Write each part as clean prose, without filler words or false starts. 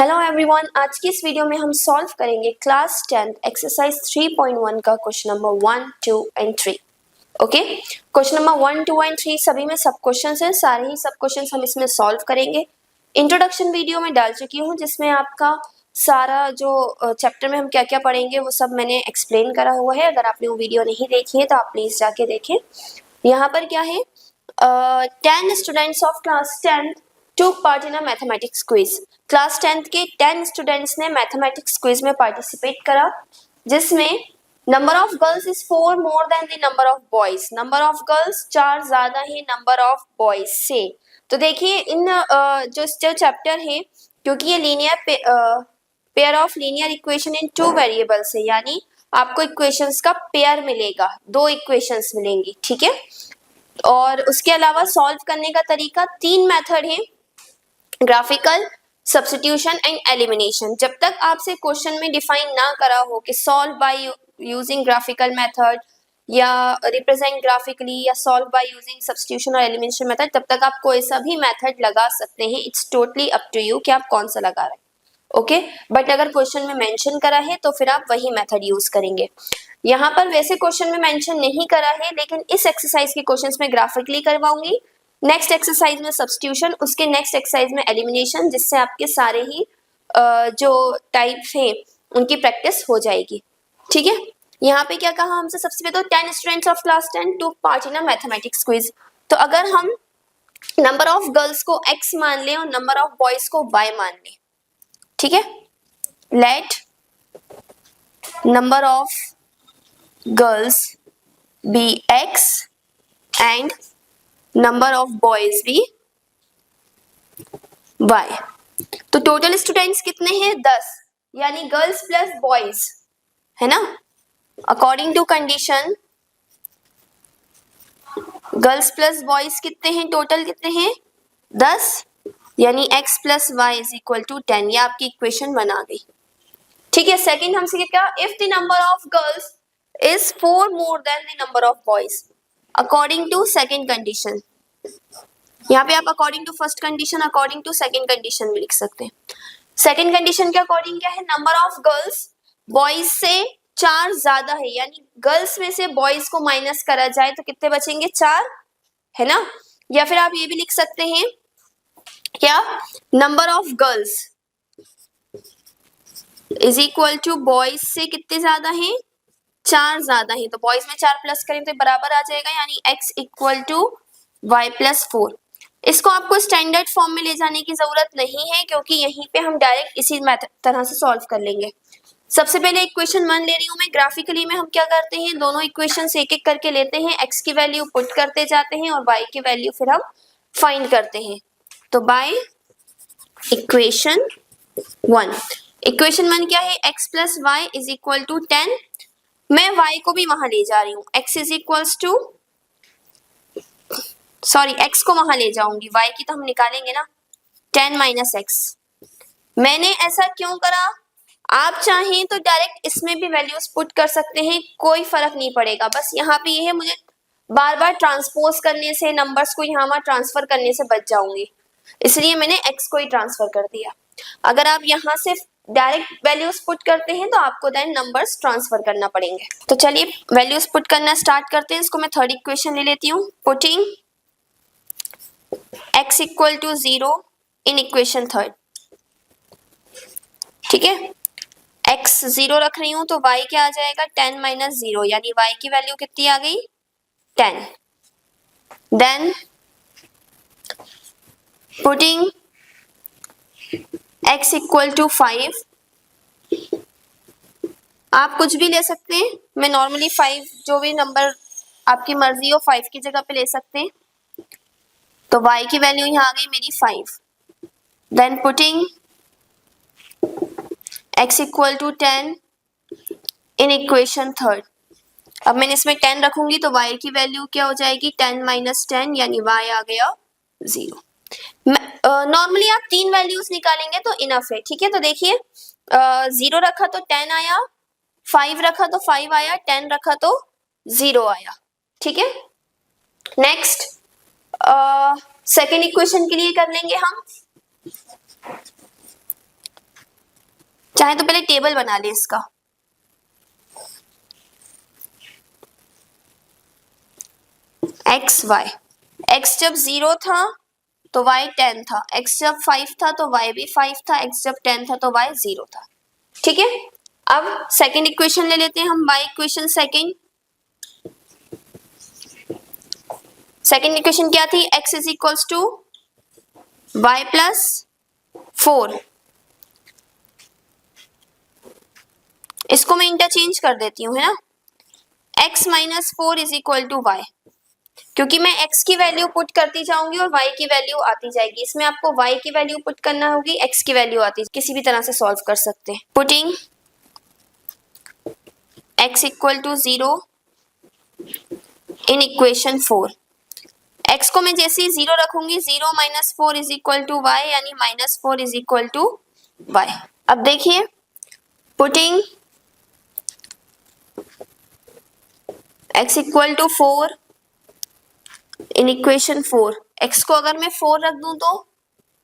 Hello everyone, आज की इस वीडियो में हम सॉल्व करेंगे क्लास 10 एक्सरसाइज 3.1 का question number 1, 2 and 3। Okay, question number 1, 2 and 3 सभी में सब क्वेश्चंस हैं, सारे ही सब क्वेश्चंस हम इसमें सॉल्व करेंगे। इंट्रोडक्शन वीडियो में डाल चुकी हूँ जिसमें आपका सारा जो चैप्टर में हम क्या क्या पढ़ेंगे वो सब मैंने एक्सप्लेन करा हुआ है। अगर आपने वो वीडियो नहीं देखी है तो आप प्लीज जाके देखें। यहाँ पर क्या है, 10 students of class 10 took part in a mathematics quiz। Class 10th के 10 स्टूडेंट्स ने मैथमेटिक्स क्विज में पार्टिसिपेट करा जिसमें number of girls is 4 more than the number of boys. Number of girls 4 ज्यादा है नंबर ऑफ बॉयज से। तो देखिए इन जो चैप्टर है, क्योंकि ये linear pair of linear equation in 2 variables है, यानी आपको इक्वेशंस का पेयर मिलेगा, 2 इक्वेशंस मिलेंगी, ठीक है। और उसके अलावा सॉल्व करने का तरीका 3 मेथड है, ग्राफिकल, सब्स्टिट्यूशन एंड एलिमिनेशन। जब तक आपसे क्वेश्चन में डिफाइन ना करा हो कि solve by using graphical method या रिप्रेजेंट ग्राफिकली या सॉल्व बाय यूजिंग सब्स्टिट्यूशन और एलिमिनेशन मेथड, तब तक आप कोई सा भी मेथड लगा सकते हैं। It's totally up to you कि आप कौन सा लगा रहे हैं। ओके, बट अगर क्वेश्चन में मेंशन करा है तो फिर आप वही मेथड यूज करेंगे। यहाँ पर वैसे क्वेश्चन में मेंशन नहीं करा है, लेकिन इस एक्सरसाइज के क्वेश्चंस में ग्राफिकली करवाऊंगी, नेक्स्ट एक्सरसाइज में सब्स्टिट्यूशन, उसके नेक्स्ट एक्सरसाइज में एलिमिनेशन, जिससे आपके सारे ही जो टाइप्स हैं उनकी प्रैक्टिस हो जाएगी, ठीक है। यहाँ पे क्या कहा हमसे, सबसे पहले तो 10 students of class 10 to part in a mathematics quiz. तो अगर हम नंबर ऑफ गर्ल्स को x मान लें और नंबर ऑफ बॉयज को y मान लें, ठीक है, let number of girls be x and number of boys be y। तो टोटल स्टूडेंट्स कितने हैं, 10, यानी गर्ल्स प्लस बॉयज, है ना। According to condition girls plus boys कितने हैं, टोटल कितने हैं 10, यानी x plus y is equal to 10। ये आपकी इक्वेशन बना गई, ठीक है। सेकंड हमसे क्या, if the number of girls is 4 more than the number of boys according to second condition. यहाँ पे आप according to first condition, according to second condition भी लिख सकते हैं। सेकंड कंडीशन के अकॉर्डिंग क्या है, नंबर ऑफ गर्ल्स बॉयज से 4 ज्यादा है, यानी गर्ल्स में से बॉयज को माइनस करा जाए तो कितने बचेंगे, 4, है ना। या फिर आप ये भी लिख सकते हैं क्या, number of girls is equal to boys से कितने ज्यादा है, 4 ज्यादा है। तो बॉयज में 4 प्लस करें तो बराबर आ जाएगा, यानी x equal to y plus 4। इसको आपको स्टैंडर्ड फॉर्म में ले जाने की जरूरत नहीं है, क्योंकि यहीं पे हम डायरेक्ट इसी तरह से सॉल्व कर लेंगे। सबसे पहले इक्वेशन 1 ले रही हूं मैं। ग्राफिकली में हम क्या करते हैं, दोनों इक्वेशन एक एक करके लेते हैं, x की वैल्यू पुट करते जाते हैं और y की वैल्यू फिर हम फाइंड करते हैं। तो बाय इक्वेशन 1, इक्वेशन 1 क्या है, x plus y is equal to 10। मैं y को भी वहां ले जा रही हूँ, x is equals to, sorry x को वहां ले जाऊंगी, y की तो हम निकालेंगे ना, 10 माइनस x। मैंने ऐसा क्यों करा, आप चाहें तो डायरेक्ट इसमें भी वैल्यूज पुट कर सकते हैं, कोई फर्क नहीं पड़ेगा। बस यहाँ पे ये है, मुझे बार बार ट्रांसपोज करने से, नंबर्स को यहाँ वहां ट्रांसफर करने से बच जाऊंगी, इसलिए मैंने x को ही ट्रांसफर कर दिया। अगर आप यहाँ से डायरेक्ट वैल्यूज पुट करते हैं तो आपको देन नंबर्स ट्रांसफर करना पड़ेंगे। तो चलिए वैल्यूज पुट करना स्टार्ट करते हैं। इसको मैं थर्ड इक्वेशन ले लेती हूँ, putting x equal to 0 in equation third, ठीक है। x 0 रख रही हूं तो y क्या आ जाएगा, 10 माइनस 0, यानी y की वैल्यू कितनी आ गई, 10। Then putting x equal to 5, आप कुछ भी ले सकते हैं, मैं नॉर्मली 5, जो भी नंबर आपकी मर्जी हो 5 की जगह पे ले सकते हैं। तो y की वैल्यू यहाँ आ गई मेरी 5। Then putting x equal to 10 in equation third. अब मैंने इसमें 10 रखूंगी तो y की वैल्यू क्या हो जाएगी, 10 माइनस 10, यानी y आ गया 0। नॉर्मली आप 3 वैल्यूज निकालेंगे तो इनफ है, ठीक है। तो देखिए 0 रखा तो 10 आया, 5 रखा तो 5 आया, 10 रखा तो 0 आया, ठीक है। नेक्स्ट सेकेंड इक्वेशन के लिए कर लेंगे हम। चाहे तो पहले टेबल बना ले इसका। एक्स वाई, एक्स जब 0 था तो y 10 था, x जब 5 था तो y भी 5 था, x जब 10 था तो y 0 था। ठीक है, अब सेकंड इक्वेशन ले लेते हैं हम, y equation second. Second equation क्या थी? x is equals to y plus 4। इसको मैं इंटरचेंज कर देती हूँ, है ना। x minus 4 is equal to y, क्योंकि मैं x की वैल्यू पुट करती जाऊंगी और y की वैल्यू आती जाएगी। इसमें आपको y की वैल्यू पुट करना होगी, x की वैल्यू आती, किसी भी तरह से सॉल्व कर सकते हैं। Putting x equal to 0 in equation 4, x को मैं जैसे ही 0 रखूंगी, 0 minus 4 is equal to y, यानी minus 4 is equal to y। अब देखिए, putting x equal to 4 in equation 4, x को अगर मैं 4 रख दूं तो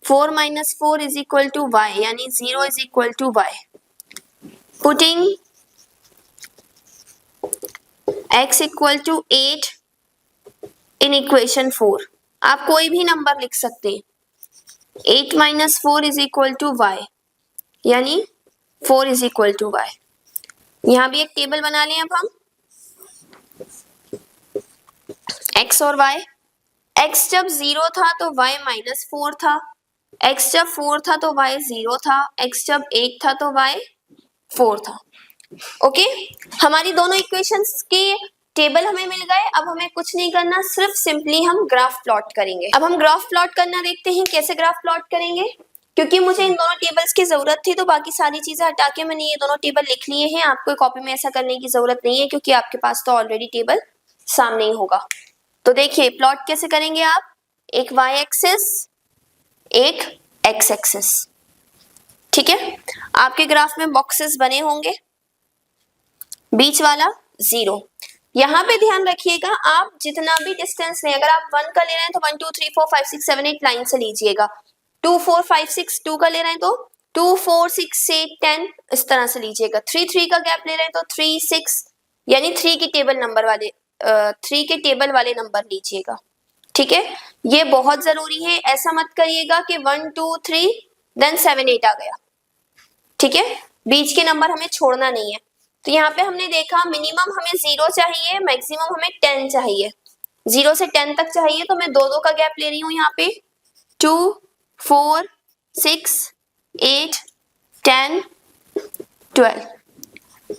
4 minus 4 is equal to y, यानी 0 is equal to y। Putting x equal to 8 in equation 4, आप कोई भी नंबर लिख सकते हैं। 8 minus 4 is equal to y, यानी 4 इज इक्वल टू y। यहां भी एक टेबल बना लें अब हम, x और y। x जब 0 था तो y माइनस 4 था, x जब 4 था तो y 0 था, x जब 8 था तो y 4 था। ओके, हमारी दोनों इक्वेशंस के टेबल हमें मिल गए। अब हमें कुछ नहीं करना, सिर्फ सिंपली हम ग्राफ प्लॉट करेंगे। अब हम ग्राफ प्लॉट करना देखते हैं, कैसे ग्राफ प्लॉट करेंगे। क्योंकि मुझे इन दोनों टेबल्स की जरूरत थी तो बाकी सारी चीजें हटा के मैंने ये दोनों टेबल लिख लिए हैं। आपको कॉपी में ऐसा करने की जरूरत नहीं है, क्योंकि आपके पास तो ऑलरेडी टेबल सामने ही होगा। तो देखिए प्लॉट कैसे करेंगे आप, एक y एक्सिस, एक x एक्सिस। ठीक है, आपके ग्राफ में बॉक्सेस बने होंगे, बीच वाला 0। यहाँ पे ध्यान रखिएगा, आप जितना भी डिस्टेंस लें, अगर आप 1 का ले रहे हैं तो 1 2 3 4 5 6 7 8 लाइन से लीजिएगा। 2 4 5 6 2 का ले रहे हैं तो 2 4 6 8 10 इस तरह से लीजिएगा। 3 3 का गैप ले रहे हैं तो 3 6, यानी 3 के टेबल नंबर वाले 3 के टेबल वाले नंबर लीजिएगा। ठीक है, ये बहुत जरूरी है। ऐसा मत करिएगा कि 1 2 3 देन 7 8 आ गया। ठीक है, बीच के नंबर हमें छोड़ना नहीं है। तो यहाँ पे हमने देखा मिनिमम हमें 0 चाहिए, मैक्सिमम हमें 10 चाहिए। 0 से 10 तक चाहिए तो मैं 2 2 का गैप ले रही हूँ यहाँ पे। 2 4 6 8 10 12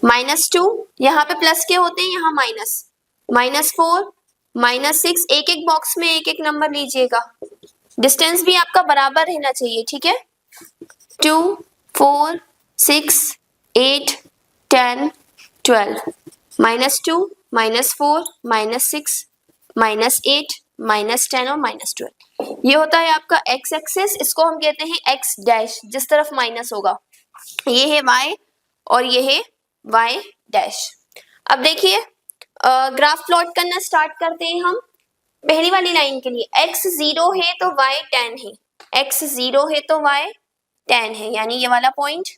-2, यहाँ पे प्लस के होते हैं, यहाँ माइनस, -4 -6। एक एक बॉक्स में एक एक नंबर लीजिएगा। डिस्टेंस भी आपका बराबर रहना चाहिए। ठीक है, 2 4 6 8 10 12 -2 -4 -6 -8 -10 और -12, ये होता है आपका x एक्सिस। इसको हम कहते हैं x डैश, जिस तरफ माइनस होगा। ये है y और ये है y डैश। अब देखिए ग्राफ प्लॉट करना स्टार्ट करते हैं हम। पहली वाली लाइन के लिए x 0 है तो y 10 है, x 0 है तो y 10 है, यानी ये वाला पॉइंट।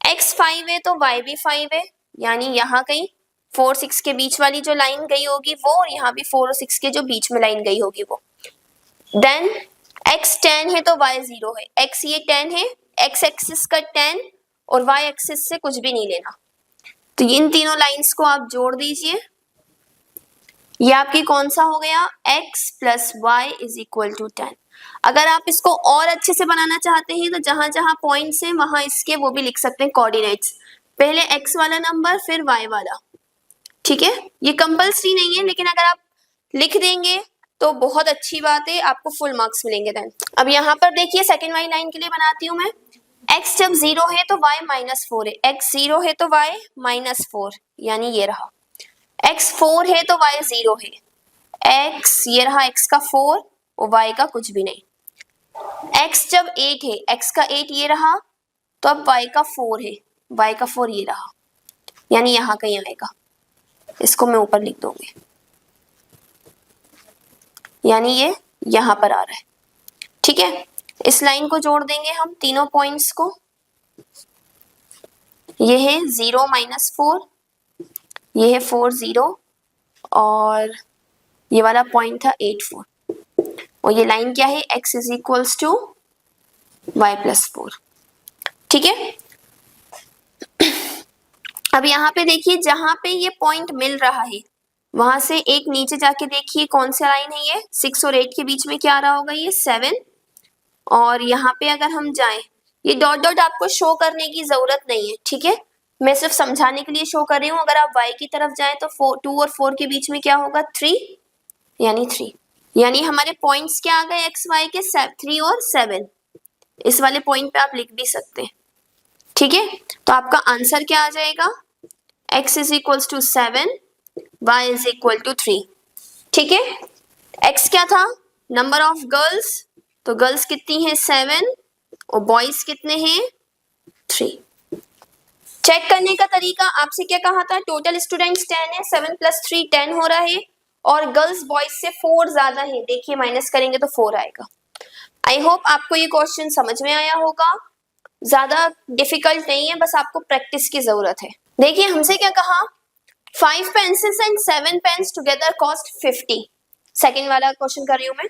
x 5 है तो y भी 5 है, यानी यहाँ कहीं 4 6 के बीच वाली जो लाइन गई होगी वो, और यहाँ भी 4 और 6 के जो बीच में लाइन गई होगी वो। देन x 10 है तो y 0 है, x ये 10 है, x एक्सिस का 10 और y एक्सिस से कुछ भी नहीं लेना। तो इन तीनों लाइंस को आप जोड़ दीजिए, ये आपकी कौन सा हो गया, x plus y is equal to 10। अगर आप इसको और अच्छे से बनाना चाहते हैं तो जहां जहां पॉइंट्स हैं वहां इसके वो भी लिख सकते हैं कोऑर्डिनेट्स, पहले x वाला नंबर फिर y वाला। ठीक है, ये कंपल्सरी नहीं है, लेकिन अगर आप लिख देंगे तो बहुत अच्छी बात है, आपको फुल मार्क्स मिलेंगे देन। अब यहाँ पर देखिए सेकेंड वाली लाइन के लिए बनाती हूँ मैं। x जब 0 है तो y -4 है, x 0 है तो y -4, यानी ये रहा। x 4 है तो y 0 है, x ये रहा, x का 4 और y का कुछ भी नहीं। x जब 8 है, x का 8 ये रहा, तो अब y का 4 है, y का 4 ये रहा, यानी यहाँ कहीं आएगा। इसको मैं ऊपर लिख दूंगी, यानी ये यहाँ पर आ रहा है। ठीक है, इस लाइन को जोड़ देंगे हम तीनों पॉइंट्स को। ये है 0 माइनस 4, ये है 4 0 और ये वाला पॉइंट था 8 4 और ये लाइन क्या है x is equals to y plus 4। ठीक है, अब यहाँ पे देखिए जहां पे ये पॉइंट मिल रहा है वहां से एक नीचे जाके देखिए कौन सा लाइन है ये 6 और 8 के बीच में क्या आ रहा होगा ये 7 और यहाँ पे अगर हम जाएं ये डॉट डॉट आपको शो करने की जरूरत नहीं है। ठीक है, मैं सिर्फ समझाने के लिए शो कर रही हूँ। अगर आप y की तरफ जाएं तो 2 और 4 के बीच में क्या होगा 3 यानी 3 यानी हमारे पॉइंट्स क्या आ गए x y के 3 और 7। इस वाले पॉइंट पे आप लिख भी सकते हैं। ठीक है, तो आपका आंसर क्या आ जाएगा x is equals to 7 y is equal to 3। ठीक है, x क्या था नंबर ऑफ गर्ल्स, तो गर्ल्स कितनी है 7 और बॉयज कितने हैं 3। चेक करने का तरीका आपसे क्या कहा था टोटल स्टूडेंट्स 10 है 7 प्लस 3 10 हो रहा है और गर्ल्स बॉयज से 4 ज्यादा है। देखिए माइनस करेंगे तो 4 आएगा। आई होप आपको ये क्वेश्चन समझ में आया होगा, ज्यादा डिफिकल्ट नहीं है, बस आपको प्रैक्टिस की जरूरत है। देखिए हमसे क्या कहा 5 pencils and 7 pens together cost 50। Second वाला क्वेश्चन कर रही हूं मैं।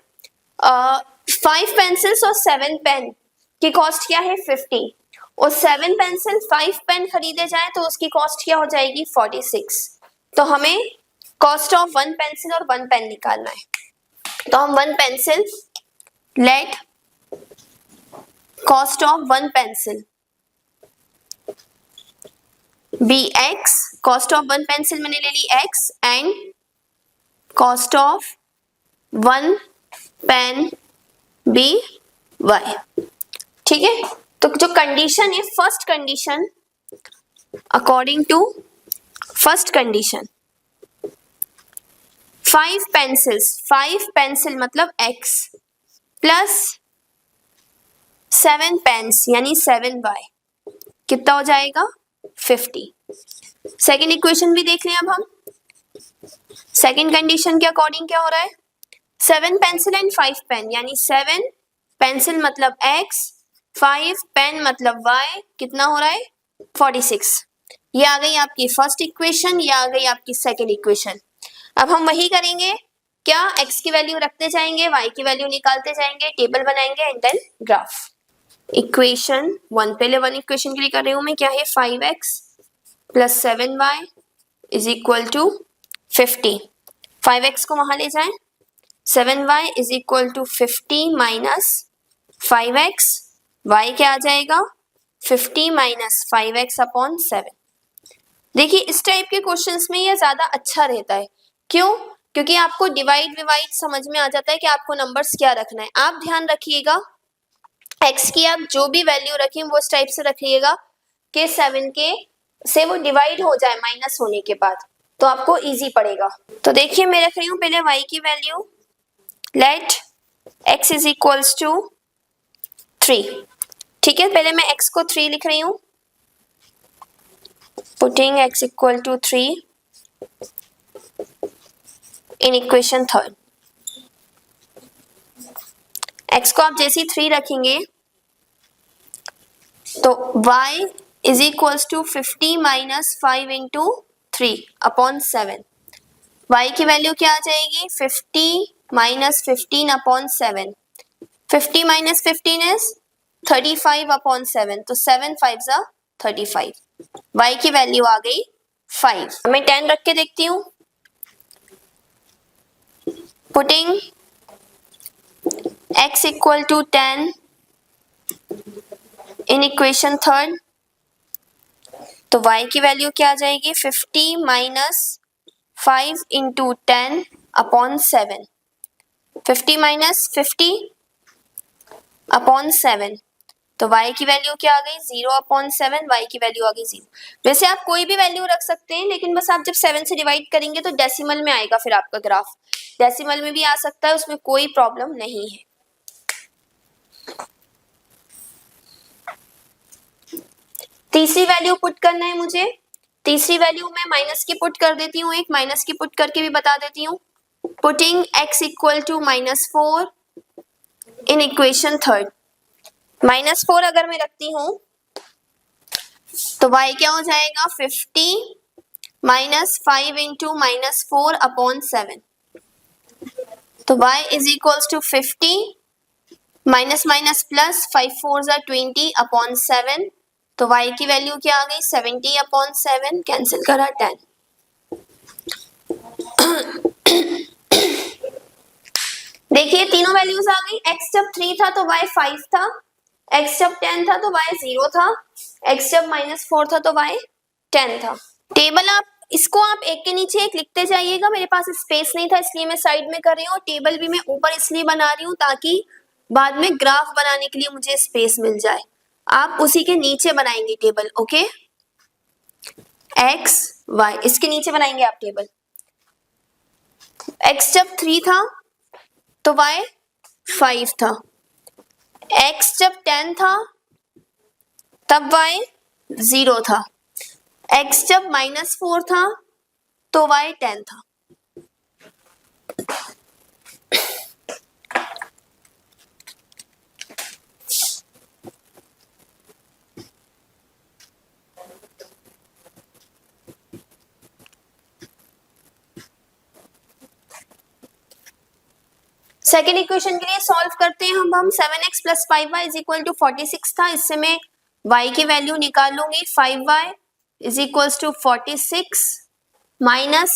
5 पेंसिल्स और 7 पेन की कॉस्ट क्या है 50 और 7 पेंसिल 5 पेन खरीदे जाए तो उसकी कॉस्ट क्या हो जाएगी 46। तो हमें कॉस्ट ऑफ 1 पेंसिल और 1 पेन निकालना है। तो हम 1 pencil let cost of 1 pencil be x, cost of 1 pencil मैंने ले ली x and cost of 1 pen be y। ठीक है, तो जो कंडीशन है first condition, according to first condition 5 pencils 5 pencil मतलब x प्लस 7 पेन्स यानी 7y कितना हो जाएगा 50। सेकेंड इक्वेशन भी देख लें अब हम। सेकेंड कंडीशन के अकॉर्डिंग क्या हो रहा है 7 पेंसिल एंड 5 पेन यानी 7 पेंसिल मतलब x 5 पेन मतलब y कितना हो रहा है 46। ये आ गई आपकी फर्स्ट इक्वेशन, ये आ गई आपकी सेकेंड इक्वेशन। अब हम वही करेंगे, क्या x की वैल्यू रखते जाएंगे y की वैल्यू निकालते जाएंगे, टेबल बनाएंगे एंड देन ग्राफ। इक्वेशन 1 पहले 1 इक्वेशन के लिए कर रही हूं मैं, क्या है 5x plus 7y is equal to 50। 5x को वहां ले जाएं 7y is equal to 50 minus 5x, y क्या आ जाएगा 50 माइनस 5x अपॉन 7। देखिए इस टाइप के क्वेश्चंस में ये ज्यादा अच्छा रहता है। क्यों? क्योंकि आपको डिवाइड विवाइड समझ में आ जाता है कि आपको नंबर्स क्या रखना है। आप ध्यान रखिएगा x की आप जो भी वैल्यू रखें वो इस टाइप से रखिएगा कि 7 के से वो डिवाइड हो जाए माइनस होने के बाद, तो आपको इजी पड़ेगा। तो देखिए मैं रख रही हूँ पहले y की value, let x is equals to 3। ठीक है, पहले मैं x को 3 लिख रही हूँ, putting x equal to 3 in equation third. x को आप जैसे ही 3 रखेंगे तो y is equals to 50 minus 5 into 3 upon 7। y की वैल्यू क्या आ जाएगी 50 minus 15 upon 7। 50 minus 15 is 35 upon 7, तो 7 5 जा 35। y की वैल्यू आ गई 5। मैं 10 रख के देखती हूँ, putting x equal to 10 in equation third, तो y की वैल्यू क्या आ जाएगी 50 minus 5 into 10 upon 7। 50 minus 50 upon 7, तो y की वैल्यू क्या आ गई 0 अपॉन 7, y की वैल्यू आ गई 0। वैसे आप कोई भी वैल्यू रख सकते हैं, लेकिन बस आप जब 7 से डिवाइड करेंगे तो डेसिमल में आएगा, फिर आपका ग्राफ डेसिमल में भी आ सकता है, उसमें कोई प्रॉब्लम नहीं है। तीसरी वैल्यू पुट करना है मुझे। तीसरी वैल्यू मैं माइनस की पुट कर देती हूँ, एक माइनस की पुट करके भी बता देती हूँ। Putting x equal to -4 in equation third. -4 अगर मैं रखती हूँ तो y क्या हो जाएगा 50 माइनस 5 इंटू माइनस 4 अपॉन 7। तो y is equals to 50 minus minus plus 5 4 ज़ा 20 अपॉन 7। तो y की वैल्यू क्या आ गई 70 अपॉन 7, कैंसिल करा 10। देखिए तीनों वैल्यूज आ गई। x जब 3 था तो y 5 था, x जब 10 था तो y 0 था, x जब माइनस 4 था तो y 10 था। टेबल आप इसको आप एक के नीचे एक लिखते जाइएगा। मेरे पास स्पेस नहीं था इसलिए मैं साइड में कर रही हूँ। टेबल भी मैं ऊपर इसलिए बना रही हूँ ताकि बाद में ग्राफ बनाने के लिए मुझे स्पेस मिल जाए। आप उसी के नीचे बनाएंगे टेबल, ओके। x y इसके नीचे बनाएंगे आप टेबल। x जब 3 था तो y 5 था, x जब 10 था तब y 0 था, x जब माइनस 4 था तो y 10 था। सेकेंड इक्वेशन के लिए सॉल्व करते हैं हम 7x plus 5y is equal to 46 था। इससे मैं y की वैल्यू निकाल लूंगी। 5y is equal to 46 minus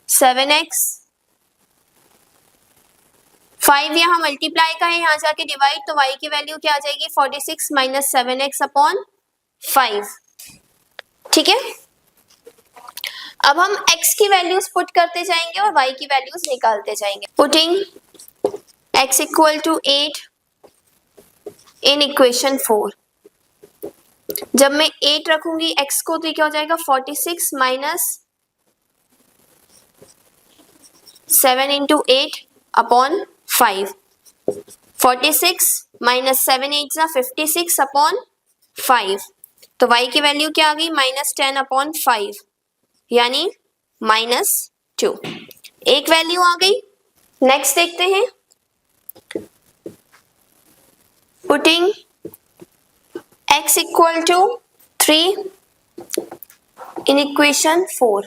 7x। 5 यहाँ मल्टीप्लाई का है, यहाँ जाके डिवाइड, तो y की वैल्यू क्या आ जाएगी 46 माइनस 7x अपॉन 5। ठीक है, अब हम x की वैल्यूज पुट करते जाएंगे और y की वैल्यूज निकालते जाएंगे। Putting x equal to 8 in equation 4। जब मैं 8 रखूंगी x को तो क्या हो जाएगा 46 माइनस 7 इंटू 8 अपॉन 5। 46 माइनस 7 8 जा 56 अपॉन 5। तो y की वैल्यू क्या आ गई माइनस 10 अपॉन 5 यानी माइनस 2। एक वैल्यू आ गई। नेक्स्ट देखते हैं। Putting x equal to 3 in equation 4,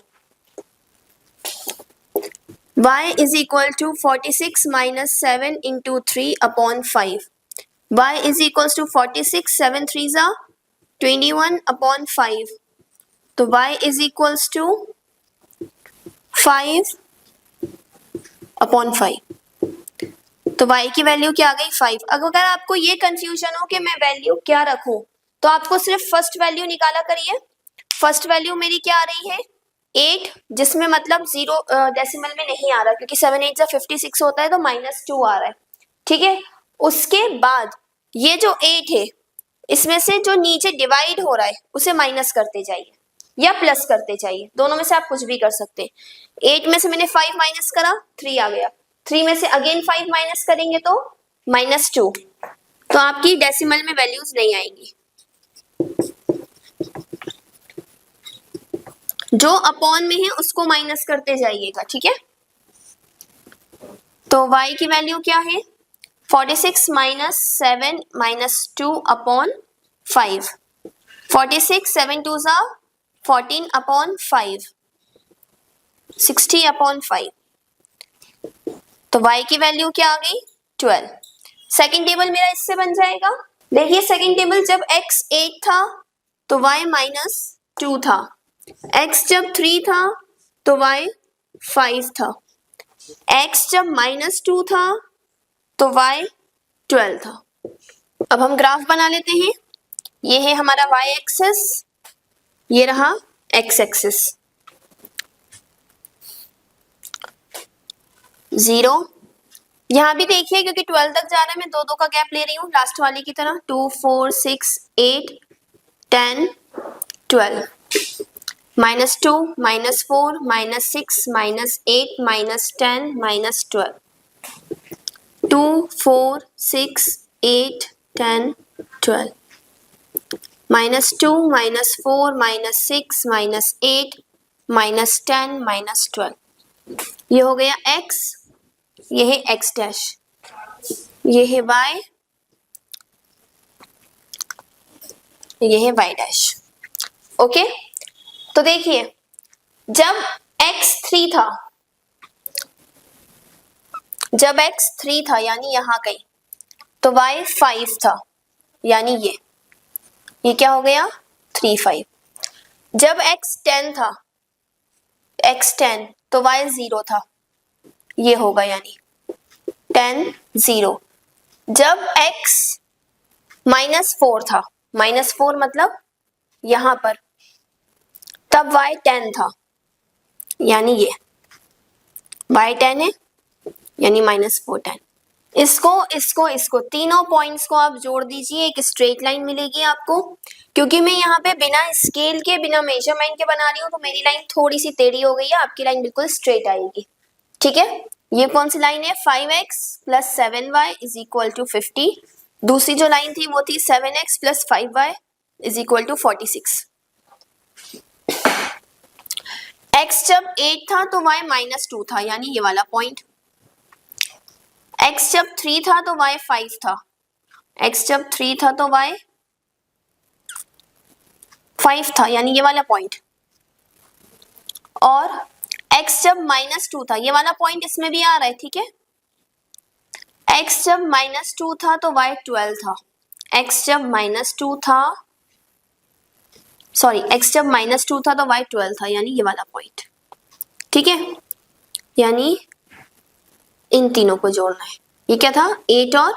y is equal to 46 minus 7 into 3 upon 5. y is equals to 46, 7 3s are 21 upon 5. तो y is equals to 5 upon 5. तो y की value क्या आ गई 5। अगर आपको ये कंफ्यूजन हो कि मैं वैल्यू क्या रखूं तो आपको सिर्फ फर्स्ट वैल्यू निकाला करिए। फर्स्ट वैल्यू मेरी क्या आ रही है 8, जिसमें मतलब 0 डेसिमल में नहीं आ रहा क्योंकि 7 8 जा 56 होता है तो माइनस 2 आ रहा है। ठीक है, उसके बाद ये जो 8 है इसमें से जो नीचे डिवाइड हो रहा है उसे माइनस करते जाइए या प्लस करते जाइए, दोनों में से आप कुछ भी कर सकते हैं। 8 में से मैंने 5 माइनस करा 3 आ गया, 3 में से अगेन 5 माइनस करेंगे तो माइनस 2। तो आपकी डेसिमल में वैल्यूज नहीं आएंगी। जो अपॉन में है उसको माइनस करते जाइएगा। ठीक है, तो y की वैल्यू क्या है 46 माइनस 7 माइनस 2 अपॉन 5। 46 7 2 जा 14 अपॉन 5, 60 अपॉन 5। तो y की वैल्यू क्या आ गई 12। सेकेंड टेबल मेरा इससे बन जाएगा। देखिए सेकेंड टेबल जब x 8 था तो y माइनस 2 था, x जब 3 था तो y 5 था, x जब माइनस 2 था तो y 12 था। अब हम ग्राफ बना लेते हैं। ये है हमारा y एक्सिस, ये रहा x एक्सिस। 0 यहां भी देखिए क्योंकि 12 तक जा रहा है मैं 2 2 का गैप ले रही हूँ लास्ट वाली की तरह। 2 4 6 8 10 12 minus 2 minus 4 minus 6 minus 8 minus 10 minus 12। 2 4 6 8 10 12 minus 2 minus 4 minus 6 minus 8 minus 10 minus 12। ये हो गया x, ये है x डैश, ये है y, ये है y डैश। ओके, तो देखिए जब x3 था, जब x3 था यानी यहां कहीं, तो y5 था यानी ये क्या हो गया 3 5। जब x10 था, x10 तो y0 था, ये होगा यानी 10 0। जब x -4 था, -4 मतलब यहां पर, तब y10 था यानी ये y10 है यानी -4 10। इसको तीनों पॉइंट्स को आप जोड़ दीजिए, एक स्ट्रेट लाइन मिलेगी आपको। क्योंकि मैं यहाँ पे बिना स्केल के बिना मेजरमेंट के बना रही हूँ तो मेरी लाइन थोड़ी सी टेढ़ी हो गई है, आपकी लाइन बिल्कुल स्ट्रेट आएगी। ठीक है, ये कौन सी लाइन है 5x + 7y = 50। दूसरी जो लाइन थी वो थी 7x + 5y = 46। x जब 8 था तो y -2 था यानी ये वाला पॉइंट। x जब 3 था तो y 5 था, x जब 3 था तो y 5 था यानी ये वाला पॉइंट। और x जब -2 था, ये वाला पॉइंट इसमें भी आ रहा है, ठीक है। x जब -2 था तो y 12 था, x जब -2 था, सॉरी x जब -2 था तो y 12 था यानी ये वाला पॉइंट। ठीक है, यानी इन तीनों को जोड़ना है। ये क्या था 8 और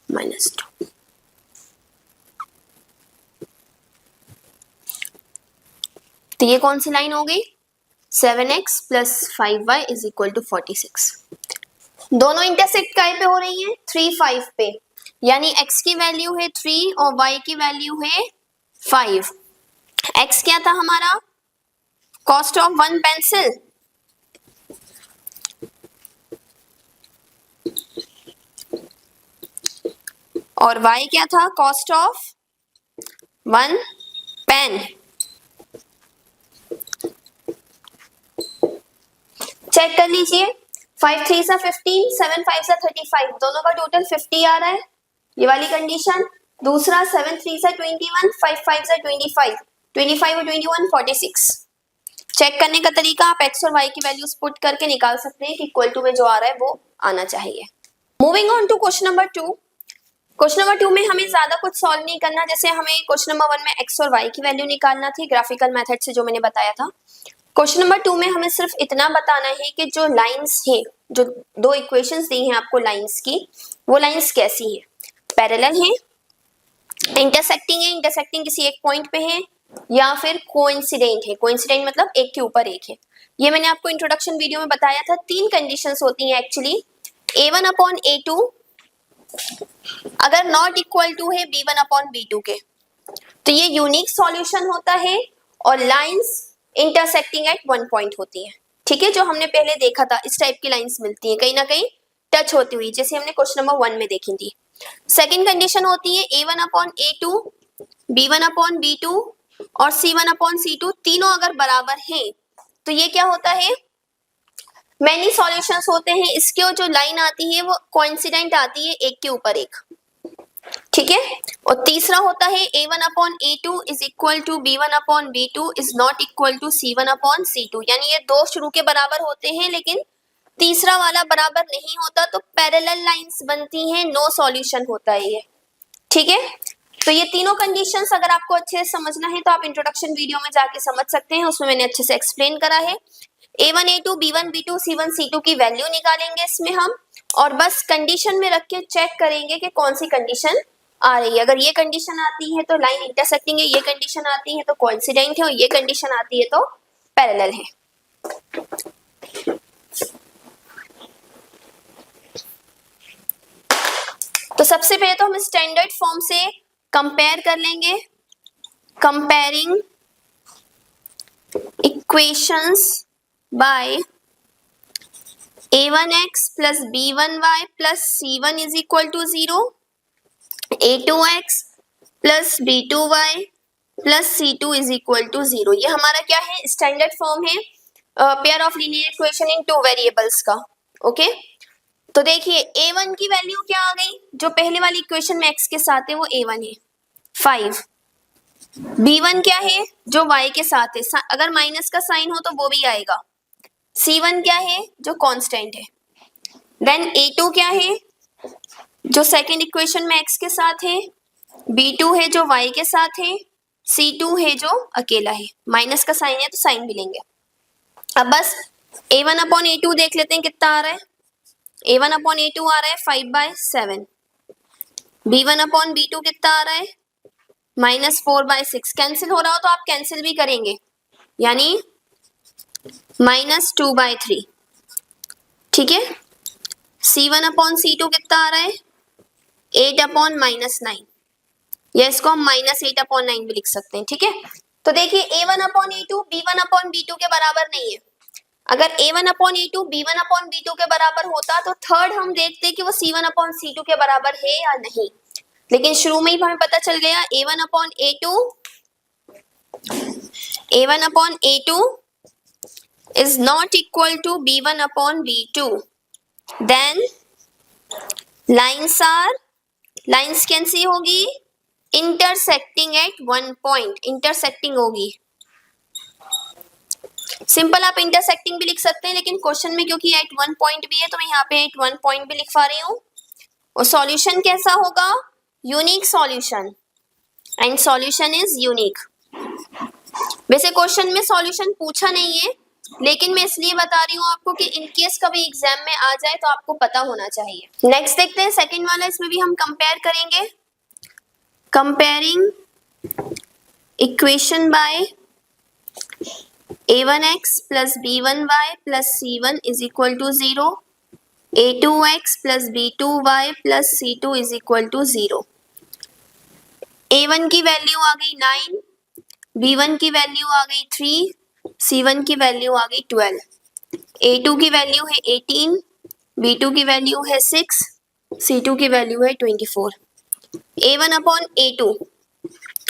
-2। तो ये कौन सी लाइन हो गई 7x + 5y = 46। दोनों इंटरसेक्ट काय पे हो रही है 3 5 पे, यानी x की वैल्यू है 3 और y की वैल्यू है 5। x क्या था हमारा कॉस्ट ऑफ 1 पेंसिल, और y क्या था कॉस्ट ऑफ 1 पेन। चेक कर लीजिए 5 3 सा 15, 7 5 सा 35, दोनों का टोटल 50 आ रहा है, ये वाली कंडीशन। दूसरा 7 3 सा 21, 5 5 सा 25, 25 और 21 46। चेक करने का तरीका आप x और y की वैल्यूज पुट करके निकाल सकते हैं कि इक्वल टू में जो आ रहा है वो आना चाहिए। Moving on to question number 2। Question number 2 में हमें ज्यादा कुछ सॉल्व नहीं करना, जैसे हमें क्वेश्चन नंबर 1 में x और y की वैल्यू निकालना थी ग्राफिकल मेथड से जो मैंने बताया था। क्वेश्चन नंबर 2 में हमें सिर्फ इतना बताना है कि जो लाइंस हैं, जो दो इक्वेशंस दी हैं आपको लाइंस की, वो लाइंस कैसी हैं, पैरेलल हैं, इंटरसेक्टिंग है, इंटरसेक्टिंग किसी एक पॉइंट पे है, या फिर कोइंसिडेंट है। कोइंसिडेंट मतलब एक के ऊपर एक है। ये मैंने आपको इंट्रोडक्शन वीडियो में बताया था। 3 कंडीशंस होती हैं एक्चुअली, a1/a2 अगर नॉट इक्वल टू है b1/b2 के, तो ये यूनिक सॉल्यूशन होता है और lines intersecting at one point होती हैं। ठीक है, जो हमने पहले देखा था इस टाइप की लाइंस मिलती हैं कहीं ना कहीं टच होती हुई, जैसे हमने क्वेश्चन नंबर 1 में देखी थी। सेकंड कंडीशन होती है a1/a2, b1/b2 और c1/c2 तीनों अगर बराबर हैं, तो ये क्या होता है मैनी सॉल्यूशंस होते हैं। इसके जो लाइन आती है वो कोइंसिडेंट आती है एक के ऊपर एक। ठीक है, और तीसरा होता है a1/a2 is equal to b1/b2 is not equal to c1/c2, यानी ये दो शुरू के बराबर होते हैं लेकिन तीसरा वाला बराबर नहीं होता, तो पैरेलल लाइंस बनती हैं, नो सॉल्यूशन होता है ये। ठीक है, तो ये तीनों कंडीशंस अगर आपको अच्छे से समझना है तो आप इंट्रोडक्शन वीडियो में जाके समझ सकते हैं, उसमें मैंने अच्छे से एक्सप्लेन करा है। a1 a2 b1 b2 c1 c2 की वैल्यू निकालेंगे इसमें हम, और बस कंडीशन में रख के चेक करेंगे कि कौन सी कंडीशन आ रही है। अगर ये कंडीशन आती है तो लाइन इंटरसेक्टिंग है, ये कंडीशन आती है तो कोइंसिडेंट है, और ये कंडीशन आती है तो पैरेलल है। तो सबसे पहले तो हम स्टैंडर्ड फॉर्म से कंपेयर कर लेंगे, comparing equations bye a1x plus b1y plus c1 is equal to 0, a2x plus b2y plus c2 is equal to 0। ये हमारा क्या है स्टैंडर्ड फॉर्म है pair of linear equation in two variables का। Okay, तो देखिए a1 की वैल्यू क्या आ गई, जो पहले वाली इक्वेशन में x के साथ है वो a1 है 5, B1 क्या है, जो y के साथ है, अगर माइनस का साइन हो तो वो भी आएगा। C1 क्या है, जो कांस्टेंट है। देन A2 क्या है, जो सेकंड इक्वेशन में x के साथ है। B2 है जो y के साथ है। C2 है जो अकेला है, माइनस का साइन है तो साइन भी लेंगे। अब बस A1 अपॉन A2 देख लेते हैं कितना आ रहा है। A1 अपॉन A2 आ रहा है 5/7। B1 अपॉन B2 कितना आ रहा है, -4/6। कैंसिल हो रहा हो तो आप कैंसिल भी करेंगे, यानी -2/3। ठीक है। C1 अपॉन C2 कितना आ रहा है, 8 अपॉन -9, या इसको हम -8 अपॉन 9 भी लिख सकते हैं। ठीक है। तो देखिए A1 upon A2 B1 upon B2 के बराबर नहीं है। अगर A1 upon A2 B1 upon B2 के बराबर होता तो थर्ड हम देखते कि वो C1 अपॉन C2 के बराबर है या नहीं, लेकिन शुरू में ही हमें पता चल गया A1 upon A2 is not equal to B1 upon B2. Then lines कैसी होगी, intersecting at one point, intersecting होगी। सिंपल आप इंटरसेक्टिंग भी लिख सकते हैं, लेकिन क्वेश्चन में क्योंकि एट वन पॉइंट भी है तो मैं यहाँ पे एट वन पॉइंट भी लिखवा रही हूँ। और सॉल्यूशन कैसा होगा, unique solution, and solution is unique. वैसे क्वेश्चन में सॉल्यूशन पूछा नहीं है, लेकिन मैं इसलिए बता रही हूँ आपको कि इनकेस कभी एग्जाम में आ जाए तो आपको पता होना चाहिए। नेक्स्ट देखते हैं सेकंड वाला, इसमें भी हम कंपेयर करेंगे। Comparing equation by a1x plus b1y plus c1 is equal to 0, a2x plus b2y plus c2 is equal to 0। a1 की वैल्यू आ गई 9, b1 की वैल्यू आ गई 3, c1 की वैल्यू आ गई 12, a2 की वैल्यू है 18, b2 की वैल्यू है 6, c2 की वैल्यू है 24। a1 upon a2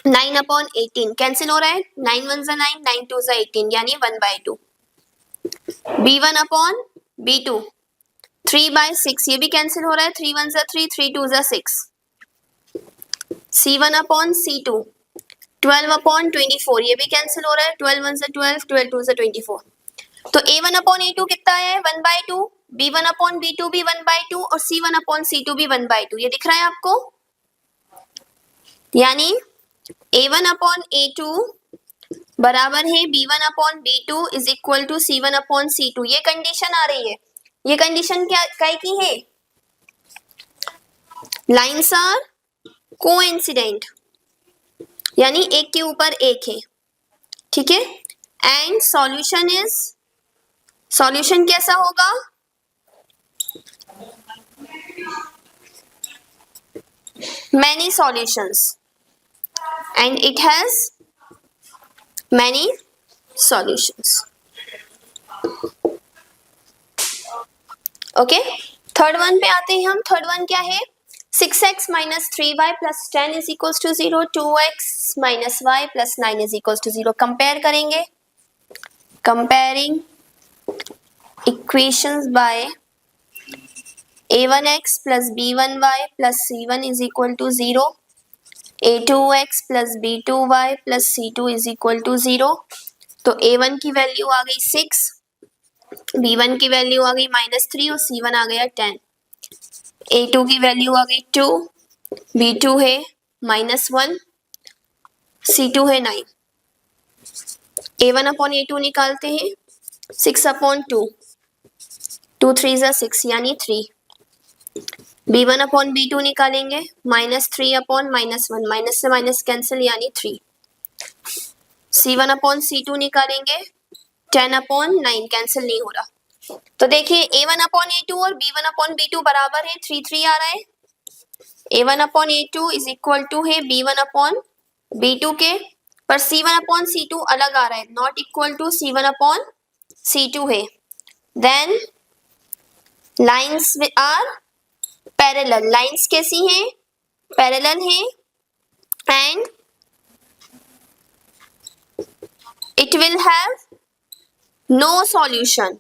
9 upon 18 cancel हो रहा है, 9 1 9, 9 2 18, यानी 1/2। b1 अपॉन b2 3/6, ये भी कैंसिल हो रहा है, 3 1 3, 3 2 6। c1 अपॉन c2 12 अपॉन 24, ये भी कैंसिल हो रहा है, 12 1 12, 12 2 24। तो a1 अपॉन a2 कितना आया है, 1/2, b1 अपॉन b2 भी 1/2 और c1 अपॉन c2 भी 1/2। ये दिख रहा है आपको, यानी a1 अपॉन a2 बराबर है b1 upon b2 is equal to c1 upon c2। ये कंडीशन आ रही है। ये कंडीशन क्या काय की है, लाइन्स आर कोइंसिडेंट, यानी एक के ऊपर एक है। ठीक है। एंड सॉल्यूशन कैसा होगा, many solutions and it has many solutions। Okay. Third one पे आते हैं हम। थर्ड वन क्या है, 6x minus 3y plus 10 is equals to 0, 2x minus y plus 9 is equals to 0। Compare करेंगे, comparing equations bye a1x plus b1y plus c1 is equal to 0, a2x plus b2y plus c2 is equal to 0। तो a1 की value आ गई 6, b1 की value आ गई -3 और c1 आ गया 10, a2 की वैल्यू आ गई 2, b2 है -1, c2 है 9। a1 अपॉन a2 निकालते हैं, 6 अपॉन 2, 2 3 6 यानी 3। b1 अपॉन b2 निकालेंगे, -3 अपॉन -1, माइनस से माइनस कैंसिल यानी 3। c1 अपॉन c2 निकालेंगे, 10 अपॉन 9 कैंसिल नहीं हो रहा। तो देखिए a1 अपॉन a2 और b1 अपॉन b2 बराबर है, 3 3 आ रहा है। a1 upon a2 is equal to है b1 अपॉन b2 के, पर c1 अपॉन c2 अलग आ रहा है, not equal to c1 upon c2 है। Then lines are parallel, lines कैसी हैं, पैरेलल हैं, and it will have no solution,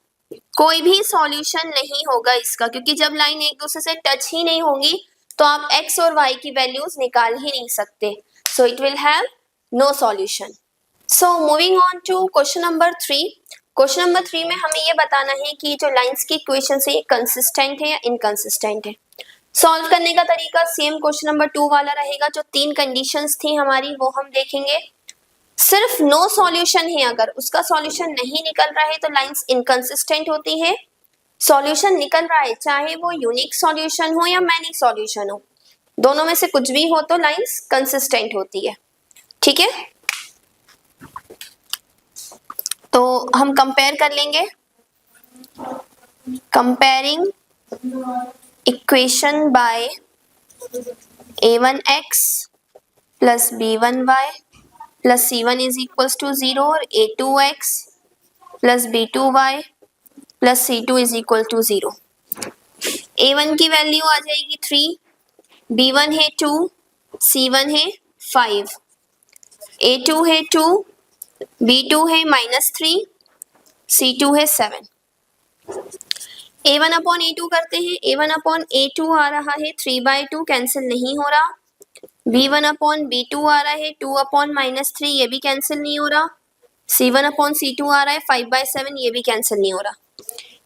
कोई भी सॉल्यूशन नहीं होगा इसका, क्योंकि जब लाइन एक दूसरे से टच ही नहीं होंगी तो आप x और y की वैल्यूज निकाल ही नहीं सकते। So it will have no solution. So moving on to question number 3। Question number 3 में हमें ये बताना है कि जो लाइंस की इक्वेशन है ये कंसिस्टेंट है या इनकंसिस्टेंट है। सॉल्व करने का तरीका सेम क्वेश्चन नंबर 2 वाला रहेगा। जो 3 कंडीशंस थी हमारी वो हम देखेंगे। सिर्फ नो सॉल्यूशन है, अगर उसका सॉल्यूशन नहीं निकल रहा है तो लाइंस इनकंसिस्टेंट होती है। सॉल्यूशन निकल रहा है, चाहे वो यूनिक सॉल्यूशन हो या मैनी सॉल्यूशन हो, दोनों में से कुछ भी हो तो लाइंस कंसिस्टेंट होती है। ठीक है, तो हम कंपेयर कर लेंगे। Comparing equation by a1x plus b1y plus c1 is equals to 0 और a2x plus b2y plus c2 is equal to 0। a1 की वैल्यू आ जाएगी 3, b1 है 2, c1 है 5, a2 है 2, b2 है -3, c2 है 7। a1 अपॉन a2 करते हैं। a1 अपॉन a2 आ रहा है 3/2, कैंसिल नहीं हो रहा। b1 अपॉन b2 आ रहा है 2 अपॉन -3, ये भी कैंसिल नहीं हो रहा। c1 अपॉन c2 आ रहा है 5/7, ये भी कैंसिल नहीं हो रहा।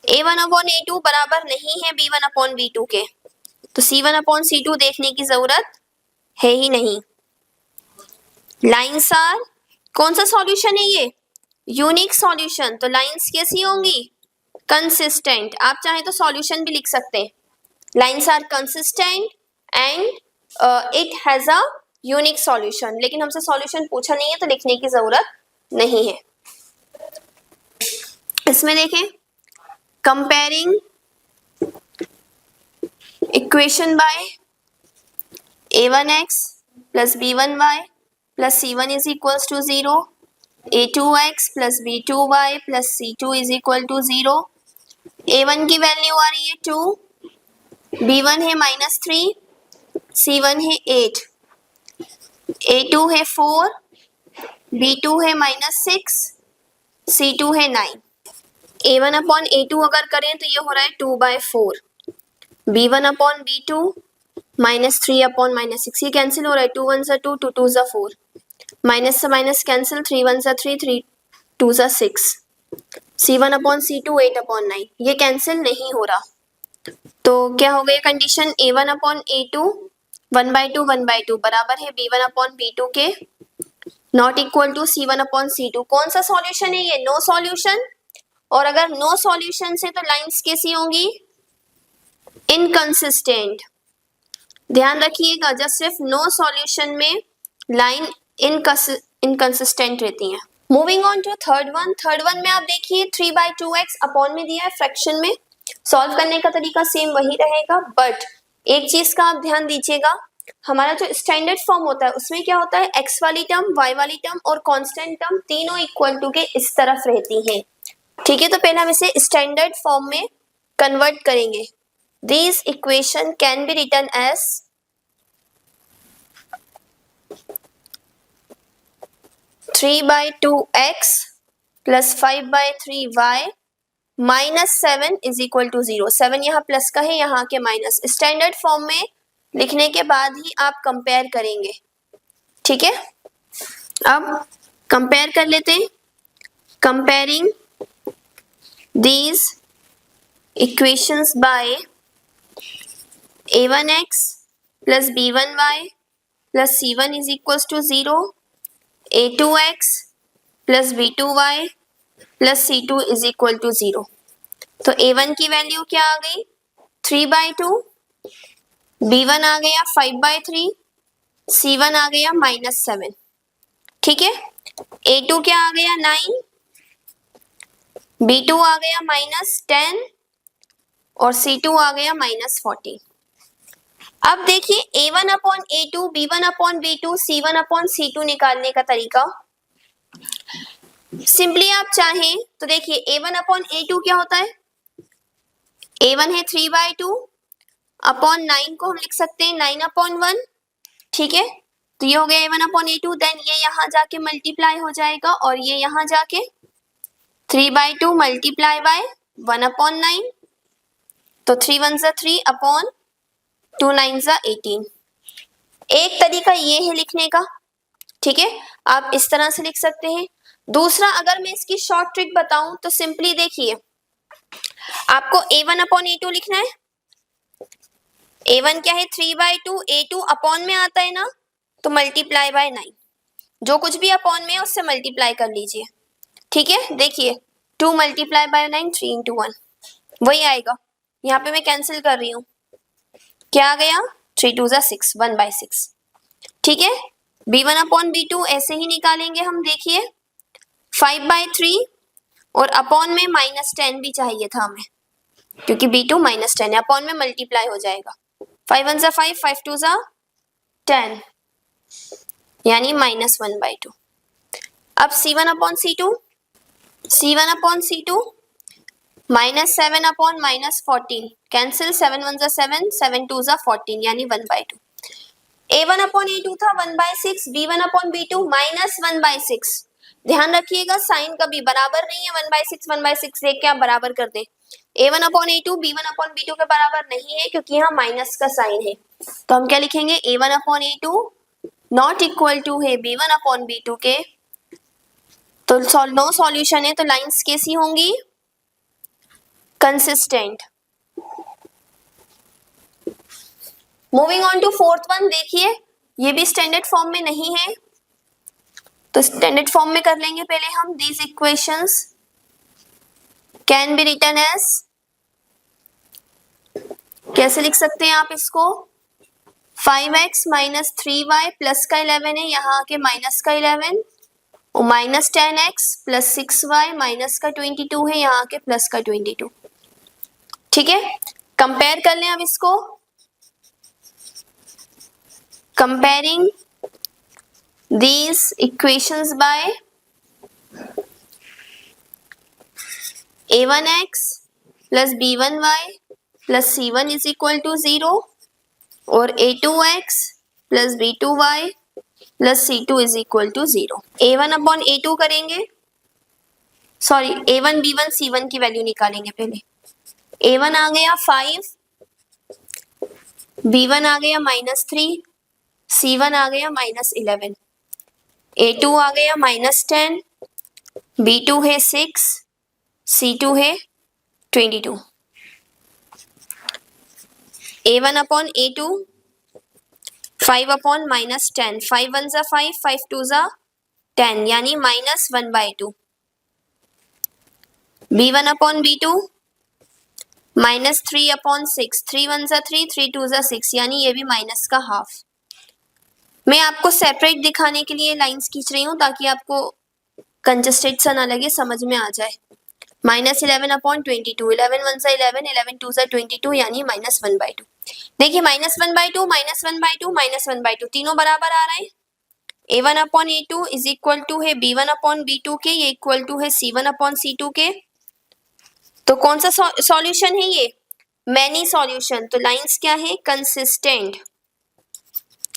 a1 अपॉन a2 बराबर नहीं है b1 अपॉन b2 के, तो c1 अपॉन c2 देखने की जरूरत है ही नहीं। लाइंस आर, कौन सा सॉल्यूशन है ये? यूनिक सॉल्यूशन, तो लाइंस कैसी होंगी? कंसिस्टेंट। आप चाहे तो सॉल्यूशन भी लिख सकते हैं। Lines are consistent and it has a unique solution, लेकिन हमसे सॉल्यूशन पूछा नहीं है तो लिखने की जरूरत नहीं है। इसमें देखें, comparing equation by a1x plus b1y plus c1 is equals to 0, a2x plus b2y plus c2 is equal to 0। a1 की वैल्यू आ रही है 2, b1 है -3, c1 है 8, a2 है 4, b2 है -6, c2 है 9। a1 अपॉन a2 अगर करें तो ये हो रहा है 2/4, b1 अपॉन b2 -3 अपॉन -6, ये कैंसिल हो रहा है। 2 1 सा 2, 2 2 सा 4, माइनस से माइनस कैंसिल, 3 1 सा 3, 3 2 सा 6, c1 अपॉन c2 8 अपॉन 9, ये कैंसिल नहीं हो रहा। तो क्या हो गई कंडीशन? a1 अपॉन a2 1/2 1/2 बराबर है b1 अपॉन b2 के, not equal to c1 upon c2। कौन सा सॉल्यूशन है ये? No solution. और अगर नो सॉल्यूशन से तो लाइंस कैसी होंगी? इनकंसिस्टेंट। ध्यान रखिएगा, जब सिर्फ नो सॉल्यूशन में लाइन इनकंसिस्टेंट रहती है। Moving on to third one. Third one में आप देखिए 3/2x अपॉन में दिया है फ्रैक्शन में। सॉल्व करने का तरीका सेम वही रहेगा, बट एक चीज का आप ध्यान दीजिएगा, हमारा जो स्टैंडर्ड फॉर्म होता है उसमें क्या होता है? x वाली टर्म, y वाली टर्म और कांस्टेंट टर्म तीनों इक्वल टू के इस तरफ रहती हैं। ठीक है, तो पहले हम इसे स्टैंडर्ड फॉर्म में कन्वर्ट करेंगे। These equation can be written as 3/2x plus 5/3y minus 7 is equal to 0। 7 यहाँ प्लस का है, यहाँ के माइनस। स्टैंडर्ड फॉर्म में लिखने के बाद ही आप कंपेयर करेंगे। ठीक है, अब कंपेयर कर लेते हैं। Comparing these equations by a1x plus b1y plus c1 is equals to 0, a2x plus b2y plus c2 is equal to 0। तो a1 की वैल्यू क्या आ गई? 3/2, b1 आ गया 5/3, c1 आ गया -7। ठीक है, a2 क्या आ गया? 9, b2 आ गया -10 और c2 आ गया -14। अब देखिए a1 upon a2, b1 upon b2, c1 upon c2 निकालने का तरीका। सिंपली आप चाहें तो देखिए a1 अपॉन a2 क्या होता है? a1 है 3/2, अपॉन 9 को हम लिख सकते हैं 9 अपॉन 1। ठीक है, तो ये हो गया a1 अपॉन a2, देन ये यहाँ जाके मल्टीप्लाई हो जाएगा और ये यहाँ जाके 3/2 मल्टीप्लाई बाय 1 अपॉन 9, तो 3 1 सा 3 अपॉन 2 9 सा 18। एक तरीका ये है लिखने का, ठीक है, आप इस तरह से लिख सकते हैं। दूसरा, अगर मैं इसकी शॉर्ट ट्रिक बताऊं तो सिंपली देखिए, आपको a1/a2 लिखना है। a1 क्या है 3/2, a2 अपॉन में आता है ना, तो मल्टीप्लाई बाय 9, जो कुछ भी अपॉन में है उससे मल्टीप्लाई कर लीजिए। ठीक है, देखिए 2 मल्टीप्लाई बाय 9, 3 into 1 वही आएगा। यहाँ पे मैं कैंसिल कर रही हूँ, क्या आ गया 3 2 6, 1/6। ठीक है, b1/b2 ऐसे ही निकालेंगे हम। देखिए 5/3 और अपॉन में -10 भी चाहिए था हमें, क्योंकि b2 -10 है, अपॉन में मल्टीप्लाई हो जाएगा। 5 1 5, 5 2 10, यानी -1/2। अब c1/c2, c1/c2 -7/-14 कैंसिल, 7 1 7, 7 2 14, यानी 1/2। a1/a2 था 1/6, b1/b2 -1/6। ध्यान रखिएगा साइन कभी बराबर नहीं है, 1/6 1/6 लेके आप बराबर कर दें। a1/a2 b1/b2 के बराबर नहीं है, क्योंकि यहाँ माइनस का साइन है। तो हम क्या लिखेंगे, a1/a2 नॉट इक्वल टू है b1/b2 के। तो नो सॉल्यूशन है, तो लाइंस कैसी होंगी, consistent. Moving on to fourth one, देखिए ये भी स्टैंडर्ड फॉर्म में नहीं है, तो स्टैंडर्ड फॉर्म में कर लेंगे पहले हम। These equations can be written as, कैसे लिख सकते हैं आप इसको, 5x - 3y प्लस का 11 है, यहाँ आके माइनस का 11, और -10x + 6y माइनस का 22 है, यहाँ आके प्लस का 22। ठीक है, कंपेयर कर लें अब इसको। Comparing these equations by a1x plus b1y plus c1 is equal to 0 और a2x plus b2y plus c2 is equal to 0। a1/a2 करेंगे, सॉरी a1 b1 c1 की वैल्यू निकालेंगे पहले। a1 आ गया 5, b1 आ गया -3, c1 आ गया -11, a2 आ गया -10, b2 है 6, c2 है 22। a1/a2 5/-10, 5 1 5, 5 2 10, यानी -1/2। b1/b2 -3/6, 3 1 3, 3 2 6, यानी ये भी माइनस का हाफ। मैं आपको सेपरेट दिखाने के लिए लाइंस खींच रही हूँ, ताकि आपको कंजस्टेड सा ना लगे, समझ में आ जाए। -11/22, 11 1 11, 11 2 22, यानी -1/2। देखिए -1/2, -1/2, -1/2 तीनों बराबर आ रहे हैं। a1/a2 इज इक्वल टू है b1/b2 के, ये इक्वल टू है c1/c2 के। तो कौन सा सॉल्यूशन है ये, मैनी सॉल्यूशन। तो लाइंस क्या है, कंसिस्टेंट।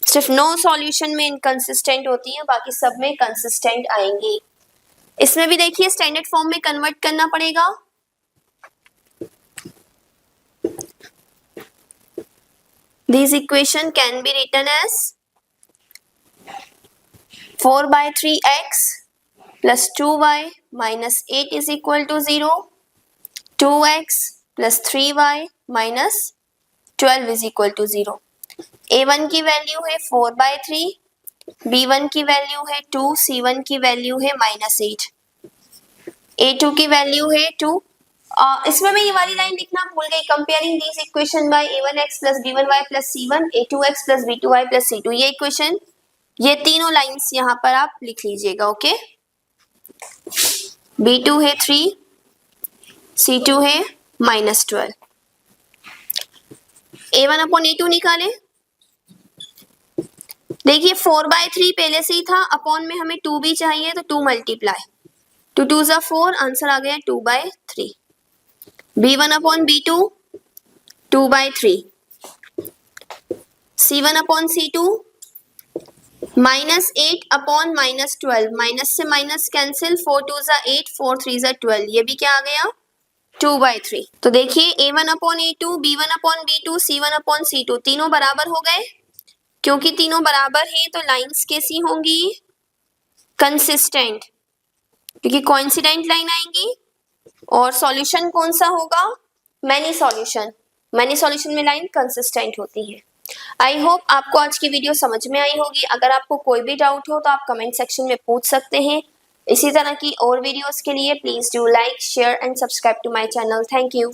सिर्फ नो सॉल्यूशन में इनकंसिस्टेंट होती है, बाकी सब में कंसिस्टेंट आएंगी। इसमें भी देखिए स्टैंडर्ड फॉर्म में कन्वर्ट करना पड़ेगा। This equation can be written as 4/3x plus 2y minus 8 is equal to 0, 2x plus 3y minus 12 is equal to 0। a1 की वैल्यू है 4/3, b1 की वैल्यू है 2, c1 की वैल्यू है -8, a2 की वैल्यू है 2। इसमें मैं ये वाली लाइन लिखना भूल गई, comparing this equation by a1x plus b1y plus c1, a2x plus b2y plus c2, ये इक्वेशन, ये तीनों लाइंस यहाँ पर आप लिख लीजिएगा। ओके, b2 है 3, c2 है -12। a1/a2 निकाले। देखिए 4/3 पहले से ही था, अपॉन में हमें 2 भी चाहिए, तो 2 मल्टीप्लाई, 2 2 4, आंसर आ गया 2/3। b1/b2 2/3, c1/c2 -8/-12, माइनस से माइनस कैंसिल, 4 2 8, 4 3 12, ये भी क्या आ गया 2/3। तो देखिए a1/a2, b1/b2, c1/c2 तीनों बराबर हो गए। क्योंकि तीनों बराबर हैं तो लाइंस कैसी होंगी, कंसिस्टेंट, क्योंकि कोइंसिडेंट लाइन आएंगी। और सॉल्यूशन कौन सा होगा? Many solution. मैनी सॉल्यूशन में लाइन कंसिस्टेंट होती है। आई होप आपको आज की वीडियो समझ में आई होगी। अगर आपको कोई भी डाउट हो तो आप कमेंट सेक्शन में पूछ सकते हैं। इसी तरह की और वीडियोस के लिए please do like, share and subscribe to my channel. Thank you.